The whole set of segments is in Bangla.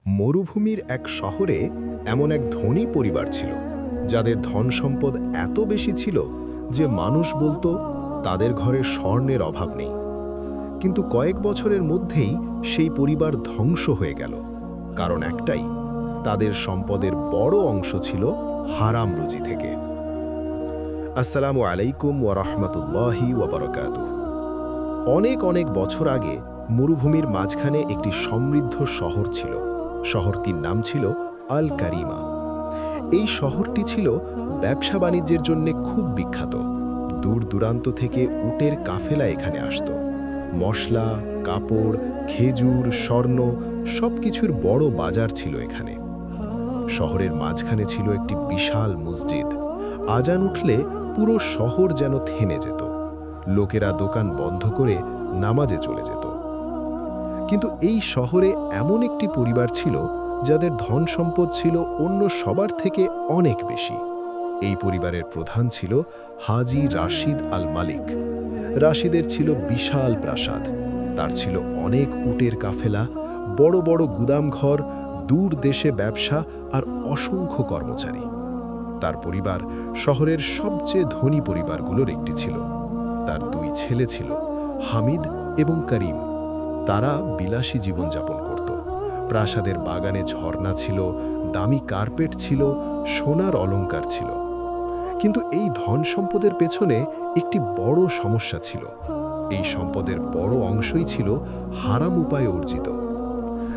মরুভূমির এক শহরে এমন এক ধনী পরিবার ছিল যাদের ধন সম্পদ এত বেশি ছিল যে মানুষ বলতো তাদের ঘরে স্বর্ণের অভাব নেই। কিন্তু কয়েক বছরের মধ্যেই সেই পরিবার ধ্বংস হয়ে গেল। কারণ একটাই, তাদের সম্পদের বড় অংশ ছিল হারাম রুজি থেকে। আসসালামু আলাইকুম ওয়া রাহমাতুল্লাহি ওয়া বারাকাতুহু। অনেক অনেক বছর আগে মরুভূমির মাঝখানে একটি সমৃদ্ধ শহর ছিল। শহরটির নাম ছিল আল কারিমা। এই শহরটি ছিল ব্যবসা বাণিজ্যের জন্য খুব বিখ্যাত। দূর দূরান্ত থেকে উটের কাফেলা এখানে আসত। মশলা, কাপড়, খেজুর, স্বর্ণ সবকিছুর বড় বাজার ছিল এখানে। শহরের মাঝখানে ছিল একটি বিশাল মসজিদ। আজান উঠলে পুরো শহর যেন থেমে যেত। লোকেরা দোকান বন্ধ করে নামাজে চলে যেত। কিন্তু এই শহরে এমন একটি পরিবার ছিল যাদের ধন সম্পদ ছিল অন্য সবার থেকে অনেক বেশি। এই পরিবারের প্রধান ছিল হাজী রাশিদ আল মালিক। রাশিদের ছিল বিশাল প্রাসাদ, তার ছিল অনেক উটের কাফেলা, বড় বড় গুদামঘর, দূর দেশে ব্যবসা আর অসংখ্য কর্মচারী। তার পরিবার শহরের সবচেয়ে ধনী পরিবারগুলোর একটি ছিল। তার দুই ছেলে ছিল, হামিদ এবং করিম। তারা বিলাসী জীবনযাপন করত। প্রাসাদের বাগানে ঝর্ণা ছিল, দামি কার্পেট ছিল, সোনার অলংকার ছিল। কিন্তু এই ধন সম্পদের পেছনে একটি বড় সমস্যা ছিল। এই সম্পদের বড় অংশই ছিল হারাম উপায়ে অর্জিত।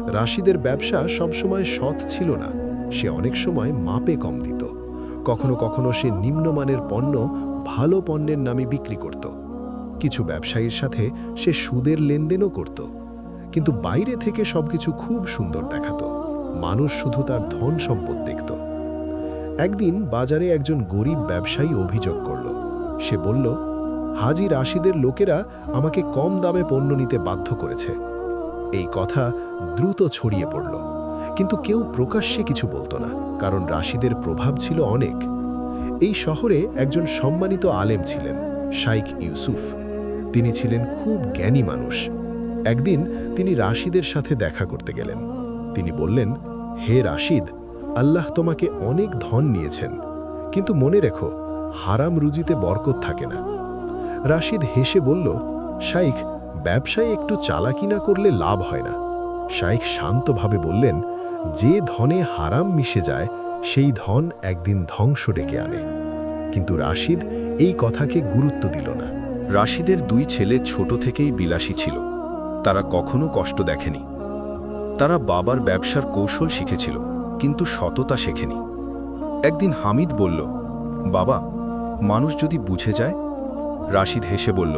রাশিদের ব্যবসা সবসময় সৎ ছিল না। সে অনেক সময় মাপে কম দিত। কখনো কখনো সে নিম্নমানের পণ্য ভালো পণ্যের নামে বিক্রি করত। কিছু ব্যবসায়ীর সাথে সে সুদের লেনদেনও করত। কিন্তু বাইরে থেকে সবকিছু খুব সুন্দর দেখাতো। মানুষ শুধু তার ধন সম্পদ দেখত। একদিন বাজারে একজন গরিব ব্যবসায়ী অভিযোগ করল। সে বলল, হাজী রাশিদের লোকেরা আমাকে কম দামে পণ্য নিতে বাধ্য করেছে। এই কথা দ্রুত ছড়িয়ে পড়ল, কিন্তু কেউ প্রকাশ্যে কিছু বলতো না, কারণ রাশিদের প্রভাব ছিল অনেক। এই শহরে একজন সম্মানিত আলেম ছিলেন, শাইখ ইউসুফ। তিনি ছিলেন খুব জ্ঞানী মানুষ। একদিন তিনি রাশিদের সাথে দেখা করতে গেলেন। তিনি বললেন, হে রাশিদ, আল্লাহ তোমাকে অনেক ধন নিয়েছেন, কিন্তু মনে রেখো, হারাম রুজিতে বরকত থাকে না। রাশিদ হেসে বলল, শাইখ, ব্যবসায় একটু চালাকি না করলে লাভ হয় না। শাইখ শান্তভাবে বললেন, যে ধনে হারাম মিশে যায় সেই ধন একদিন ধ্বংস ডেকে আনে। কিন্তু রাশিদ এই কথাকে গুরুত্ব দিল না। রাশিদের দুই ছেলে ছোট থেকেই বিলাসী ছিল। তারা কখনো কষ্ট দেখেনি। তারা বাবার ব্যবসার কৌশল শিখেছিল, কিন্তু সততা শেখেনি। একদিন হামিদ বলল, বাবা, মানুষ যদি বুঝে যায়? রাশিদ হেসে বলল,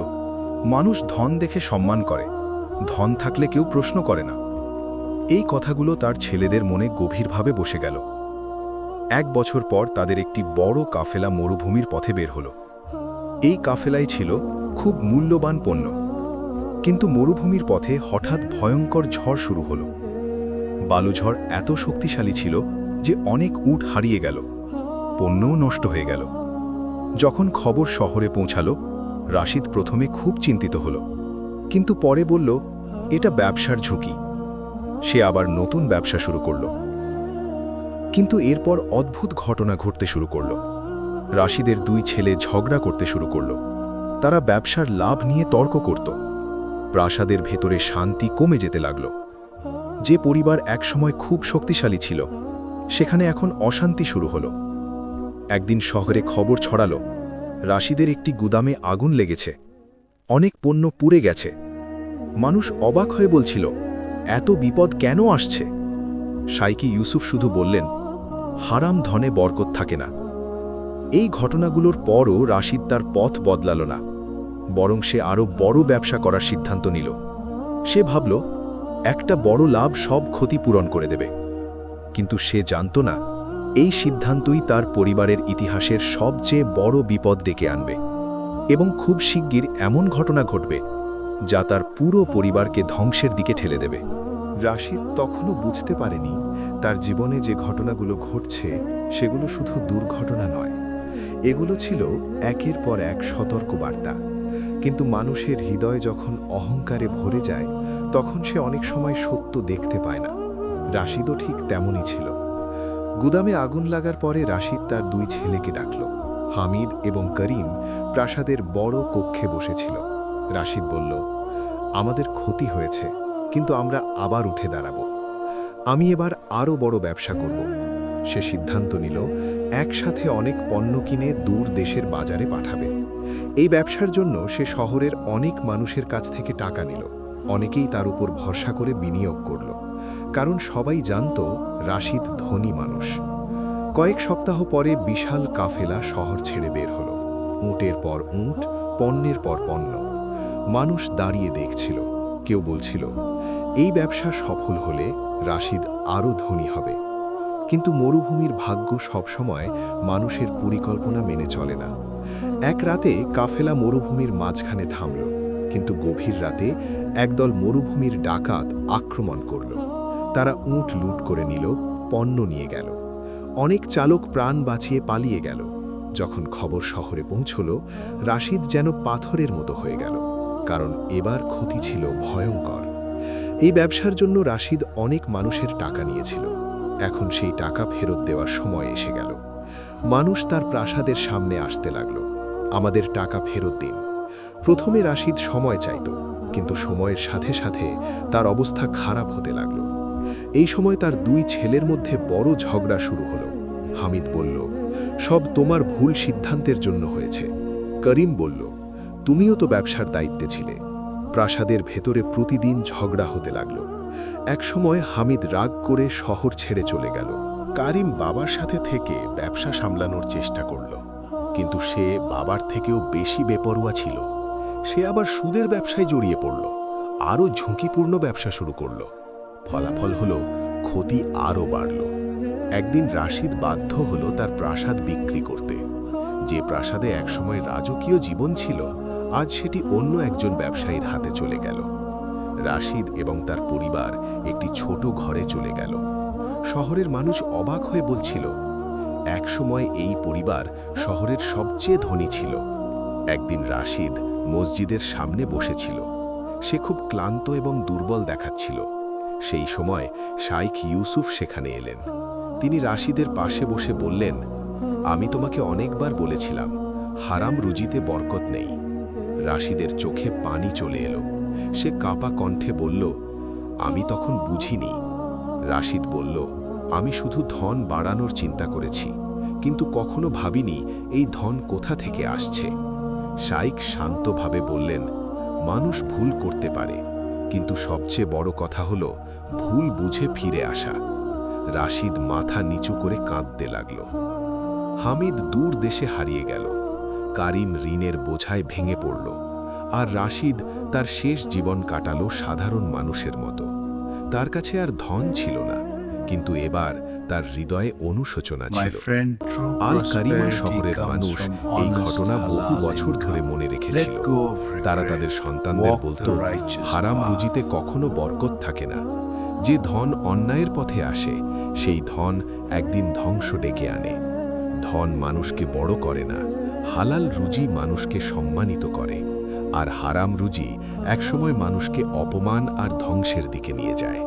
মানুষ ধন দেখে সম্মান করে, ধন থাকলে কেউ প্রশ্ন করে না। এই কথাগুলো তার ছেলেদের মনে গভীরভাবে বসে গেল। এক বছর পর তাদের একটি বড় কাফেলা মরুভূমির পথে বের হলো। এই কাফেলাই ছিল খুব মূল্যবান পণ্য। কিন্তু মরুভূমির পথে হঠাৎ ভয়ঙ্কর ঝড় শুরু হলো। বালুঝড় এত শক্তিশালী ছিল যে অনেক উট হারিয়ে গেল, পণ্যও নষ্ট হয়ে গেল। যখন খবর শহরে পৌঁছালো, রাশিদ প্রথমে খুব চিন্তিত হল, কিন্তু পরে বলল, এটা ব্যবসার ঝুঁকি। সে আবার নতুন ব্যবসা শুরু করল। কিন্তু এরপর অদ্ভুত ঘটনা ঘটতে শুরু করল। রাশিদের দুই ছেলে ঝগড়া করতে শুরু করল। তারা ব্যবসার লাভ নিয়ে তর্ক করত। প্রাসাদের ভেতরে শান্তি কমে যেতে লাগল। যে পরিবার একসময় খুব শক্তিশালী ছিল, সেখানে এখন অশান্তি শুরু হলো। একদিন শহরে খবর ছড়ালো, রাশিদের একটি গুদামে আগুন লেগেছে, অনেক পণ্য পুড়ে গেছে। মানুষ অবাক হয়ে বলছিল, এত বিপদ কেন আসছে? শাইখ ইউসুফ শুধু বললেন, হারাম ধনে বরকত থাকে না। এই ঘটনাগুলোর পরও রাশিদ তার পথ বদলাল না, বরং সে আরও বড় ব্যবসা করার সিদ্ধান্ত নিল। সে ভাবল, একটা বড় লাভ সব ক্ষতি পূরণ করে দেবে। কিন্তু সে জানত না, এই সিদ্ধান্তই তার পরিবারের ইতিহাসের সবচেয়ে বড় বিপদ ডেকে আনবে, এবং খুব শিগগির এমন ঘটনা ঘটবে যা তার পুরো পরিবারকে ধ্বংসের দিকে ঠেলে দেবে। রাশিদ তখনও বুঝতে পারেনি তার জীবনে যে ঘটনাগুলো ঘটছে সেগুলো শুধু দুর্ঘটনা নয়, এগুলো ছিল একের পর এক সতর্কবার্তা। কিন্তু মানুষের হৃদয় যখন অহংকারে ভরে যায়, তখন সে অনেক সময় সত্য দেখতে পায় না। রাশিদও ঠিক তেমনই ছিল। গুদামে আগুন লাগার পরে রাশিদ তার দুই ছেলেকে ডাকল। হামিদ এবং করিম প্রাসাদের বড় কক্ষে বসেছিল। রাশিদ বলল, আমাদের ক্ষতি হয়েছে, কিন্তু আমরা আবার উঠে দাঁড়াব। আমি এবার আরও বড় ব্যবসা করব। সে সিদ্ধান্ত নিল একসাথে অনেক পণ্য কিনে দূর দেশের বাজারে পাঠাবে। এই ব্যবসার জন্য সে শহরের অনেক মানুষের কাছ থেকে টাকা নিল। অনেকেই তার উপর ভরসা করে বিনিয়োগ করল, কারণ সবাই জানত রাশিদ ধনী মানুষ। কয়েক সপ্তাহ পরে বিশাল কাফেলা শহর ছেড়ে বের হলো। উটের পর উট, পণ্যের পর পণ্য। মানুষ দাঁড়িয়ে দেখছিল। কেউ বলছিল, এই ব্যবসা সফল হলে রাশিদ আরও ধনী হবে। কিন্তু মরুভূমির ভাগ্য সবসময় মানুষের পরিকল্পনা মেনে চলে না। এক রাতে কাফেলা মরুভূমির মাঝখানে থামল, কিন্তু গভীর রাতে একদল মরুভূমির ডাকাত আক্রমণ করল। তারা উট লুট করে নিল, পণ্য নিয়ে গেল। অনেক চালক প্রাণ বাঁচিয়ে পালিয়ে গেল। যখন খবর শহরে পৌঁছল, রাশিদ যেন পাথরের মতো হয়ে গেল, কারণ এবার ক্ষতি ছিল ভয়ঙ্কর। এই ব্যবসার জন্য রাশিদ অনেক মানুষের টাকা নিয়েছিল। এখন সেই টাকা ফেরত দেওয়ার সময় এসে গেল। মানুষ তার প্রাসাদের সামনে আসতে লাগল, আমাদের টাকা ফেরত দিন। প্রথমে রাশিদ সময় চাইত, কিন্তু সময়ের সাথে সাথে তার অবস্থা খারাপ হতে লাগল। এই সময় তার দুই ছেলের মধ্যে বড় ঝগড়া শুরু হলো। হামিদ বলল, সব তোমার ভুল সিদ্ধান্তের জন্য হয়েছে। করিম বলল, তুমিও তো ব্যবসার দায়িত্বে ছিলে। প্রাসাদের ভেতরে প্রতিদিন ঝগড়া হতে লাগল। একসময় হামিদ রাগ করে শহর ছেড়ে চলে গেল। কারিম বাবার সাথে থেকে ব্যবসা সামলানোর চেষ্টা করল, কিন্তু সে বাবার থেকেও বেশি বেপরোয়া ছিল। সে আবার সুদের ব্যবসায় জড়িয়ে পড়ল, আরও ঝুঁকিপূর্ণ ব্যবসা শুরু করল। ফলাফল হলো ক্ষতি আরও বাড়ল। একদিন রাশিদ বাধ্য হলো তার প্রাসাদ বিক্রি করতে। যে প্রাসাদে একসময় রাজকীয় জীবন ছিল, আজ সেটি অন্য একজন ব্যবসায়ীর হাতে চলে গেল। রাশিদ এবং তার পরিবার একটি ছোট ঘরে চলে গেল। শহরের মানুষ অবাক হয়ে বলছিল, একসময় এই পরিবার শহরের সবচেয়ে ধনী ছিল। একদিন রাশিদ মসজিদের সামনে বসেছিল। সে খুব ক্লান্ত এবং দুর্বল দেখাচ্ছিল। সেই সময় শাইখ ইউসুফ সেখানে এলেন। তিনি রাশিদের পাশে বসে বললেন, আমি তোমাকে অনেকবার বলেছিলাম, হারাম রুজিতে বরকত নেই। রাশিদের চোখে পানি চলে এলো। সে কাপা কণ্ঠে বলল, আমি তখন বুঝিনি। রাশিদ বলল, আমি শুধু ধন বাড়ানোর চিন্তা করেছি, কিন্তু কখনো ভাবিনি এই ধন কোথা থেকে আসছে। শাইখ শান্তভাবে বললেন, মানুষ ভুল করতে পারে, কিন্তু সবচেয়ে বড় কথা হলো ভুল বুঝে ফিরে আসা। রাশিদ মাথা নিচু করে কাঁদতে লাগল। হামিদ দূর দেশে হারিয়ে গেল। কারিম ঋণের বোঝায় ভেঙে পড়ল, আর রাশিদ তার শেষ জীবন কাটালো সাধারণ মানুষের মতো। তার কাছে আর ধন ছিল না, কিন্তু এবার তার হৃদয়ে অনুশোচনা ছিল। আল কারিমা শহরের মানুষ এই ঘটনা বহু বছর ধরে মনে রেখেছিল। তারা তাদের সন্তানদের বলতো, হারাম রুজিতে কখনো বরকত থাকে না। যে ধন অন্যায়ের পথে আসে, সেই ধন একদিন ধ্বংস ডেকে আনে। ধন মানুষকে বড় করে না, হালাল রুজি মানুষকে সম্মানিত করে, আর হারাম রুজি একসময় মানুষকে অপমান আর ধ্বংসের দিকে নিয়ে যায়।